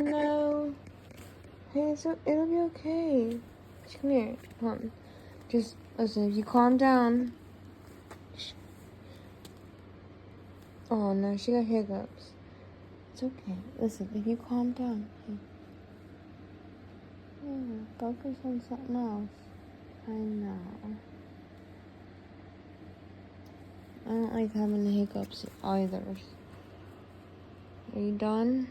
no. Hey, it'll be okay. Just come here. Come on. Just listen, if you calm down. Oh no, she got hiccups. It's okay. Listen, if you calm down. Focus on something else. I know. I don't like having the hiccups either. Are you done?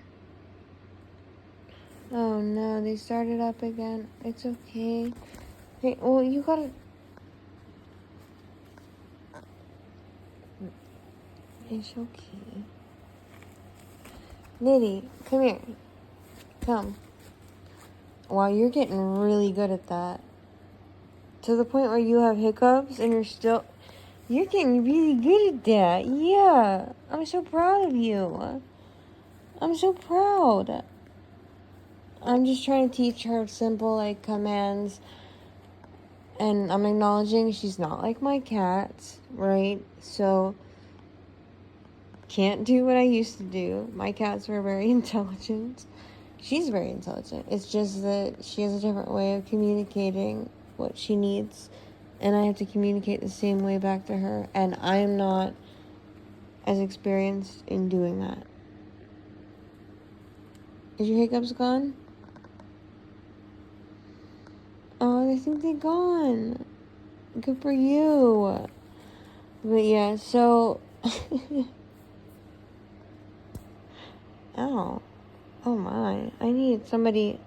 Oh no, they started up again. It's okay. Hey, well, you gotta... It's okay. Nitty, come here. Come. Wow, you're getting really good at that. To the point where you have hiccups and you're getting really good at that. Yeah. I'm so proud of you. I'm so proud. I'm just trying to teach her simple, like, commands. And I'm acknowledging she's not like my cats, right? So, can't do what I used to do. My cats were very intelligent. She's very intelligent. It's just that she has a different way of communicating what she needs. And I have to communicate the same way back to her. And I am not as experienced in doing that. Is your hiccups gone? Oh, I think they're gone. Good for you. But yeah, so... Ow. Oh my. I need somebody...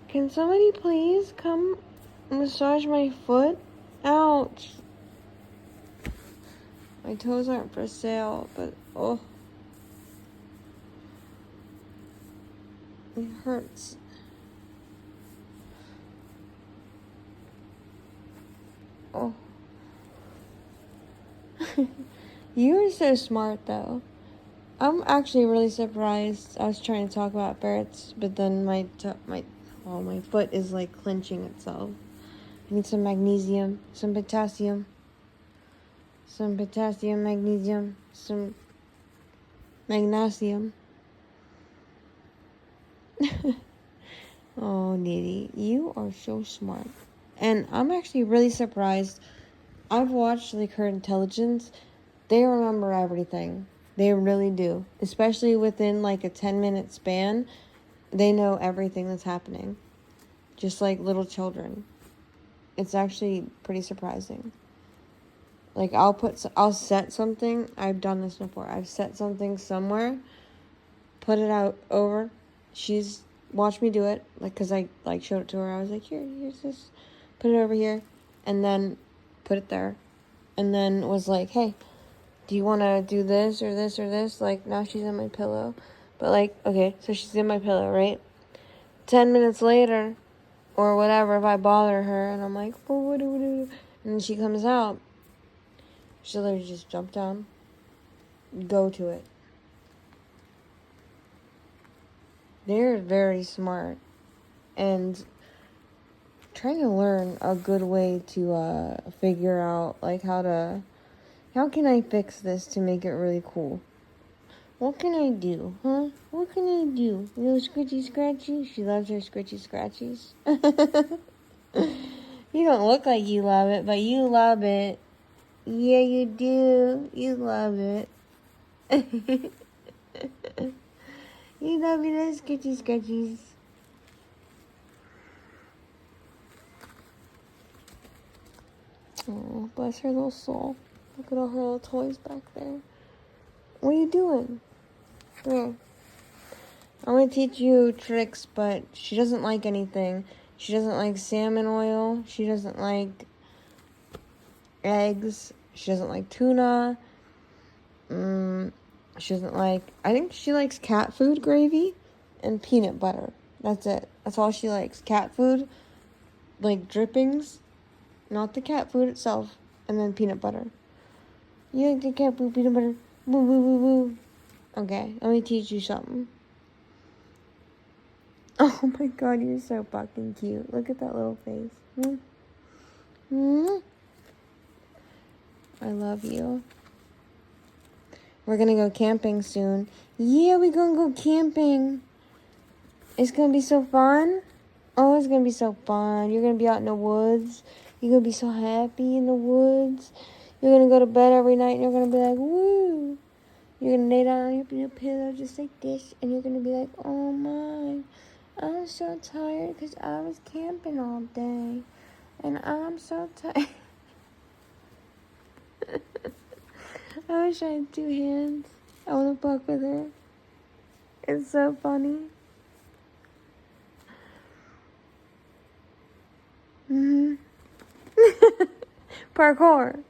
Can somebody please come massage my foot? Ouch. My toes aren't for sale, but oh. It hurts. Oh. You are so smart, though. I'm actually really surprised. I was trying to talk about ferrets, but then my foot is like clenching itself. I need some magnesium, some potassium, magnesium, some magnesium. Oh, Nitty, you are so smart. And I'm actually really surprised. I've watched, like, her intelligence. They remember everything. They really do. Especially within, like, a 10-minute span. They know everything that's happening. Just like little children. It's actually pretty surprising. Like, I'll set something. I've done this before. I've set something somewhere. Put it out over. She's watched me do it. Like, because I, like, showed it to her. I was like, here's this. Put it over here. And then put it there. And then was like, hey, do you want to do this or this or this? Like, now she's in my pillow. But, like, okay, so she's in my pillow, right? 10 minutes later, or whatever, if I bother her, and I'm like, oh, what do we do? And she comes out, she'll literally just jump down, go to it. They're very smart, and trying to learn a good way to figure out, like, how can I fix this to make it really cool? What can I do, huh? What can I do? Little scritchy scratchy? She loves her scritchy scratchies. You don't look like you love it, but you love it. Yeah, you do. You love it. You love your little scritchy scratchies. Oh, bless her little soul. Look at all her little toys back there. What are you doing? Come here. I'm going to teach you tricks, but she doesn't like anything. She doesn't like salmon oil. She doesn't like eggs. She doesn't like tuna. She doesn't like... I think she likes cat food gravy and peanut butter. That's it. That's all she likes. Cat food, like drippings, not the cat food itself, and then peanut butter. You like the cat food, peanut butter? Woo, woo, woo, woo. Okay, let me teach you something. Oh my god, you're so fucking cute. Look at that little face. I love you. We're gonna go camping soon. Yeah, we're gonna go camping. It's gonna be so fun. Oh, it's gonna be so fun. You're gonna be out in the woods. You're gonna be so happy in the woods. You're gonna go to bed every night and you're gonna be like, woo. You're gonna lay down on your pillow just like this, and you're gonna be like, oh my, I'm so tired because I was camping all day. And I'm so tired. I wish I had 2 hands. I wanna fuck with her. It's so funny. Parkour.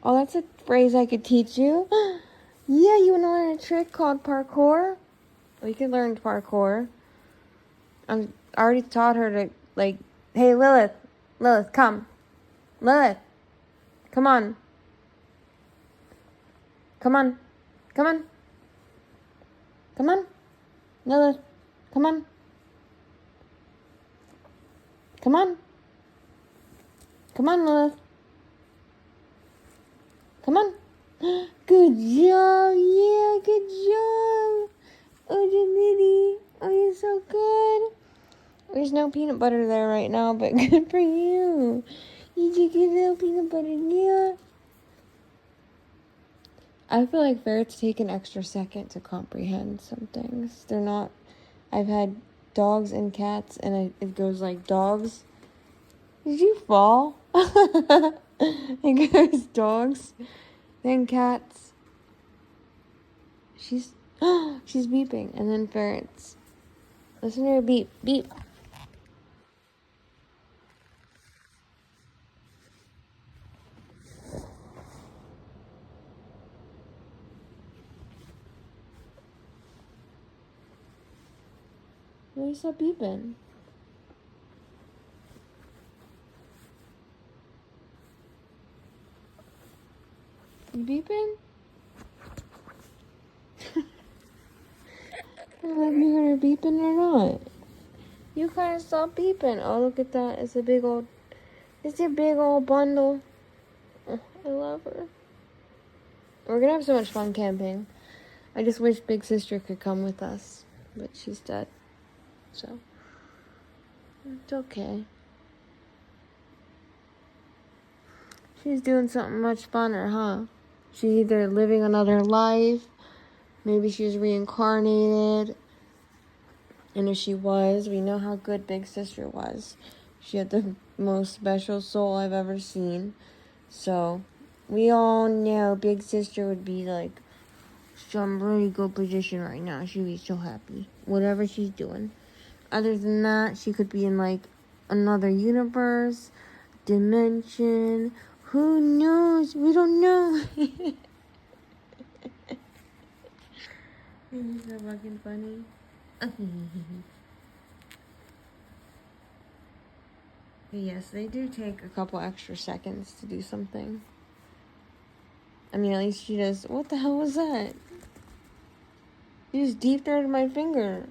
Oh, that's a phrase I could teach you. Yeah, you want to learn a trick called parkour? Well, you can learn parkour. I already taught her to, like, hey, Lilith, come. Lilith, come on. Come on. Come on. Come on. Lilith, come on. Come on. Come on, Lilith. Come on. Good job. Yeah, good job. Oh, Janity. Oh, you're so good. There's no peanut butter there right now, but good for you. You did get a little peanut butter, yeah. I feel like ferrets take an extra second to comprehend some things. They're not... I've had dogs and cats, and it goes like dogs. Did you fall? It goes dogs, then cats. She's beeping, and then ferrets. Listen to her beep, beep. Why you stop beeping? You beeping? Have you heard her beeping or not? You kind of stopped beeping. Oh, look at that. It's a big old bundle. Oh, I love her. We're gonna have so much fun camping. I just wish Big Sister could come with us, but she's dead. So, it's okay. She's doing something much funner, huh? She's either living another life, maybe she's reincarnated. And if she was, we know how good Big Sister was. She had the most special soul I've ever seen. So, we all know Big Sister would be like some really good position right now. She'd be so happy. Whatever she's doing. Other than that, she could be in like another universe, dimension. Who knows? We don't know. You're so fucking funny. Yes, they do take a couple extra seconds to do something. I mean, at least she does. What the hell was that? You just deep throated my finger.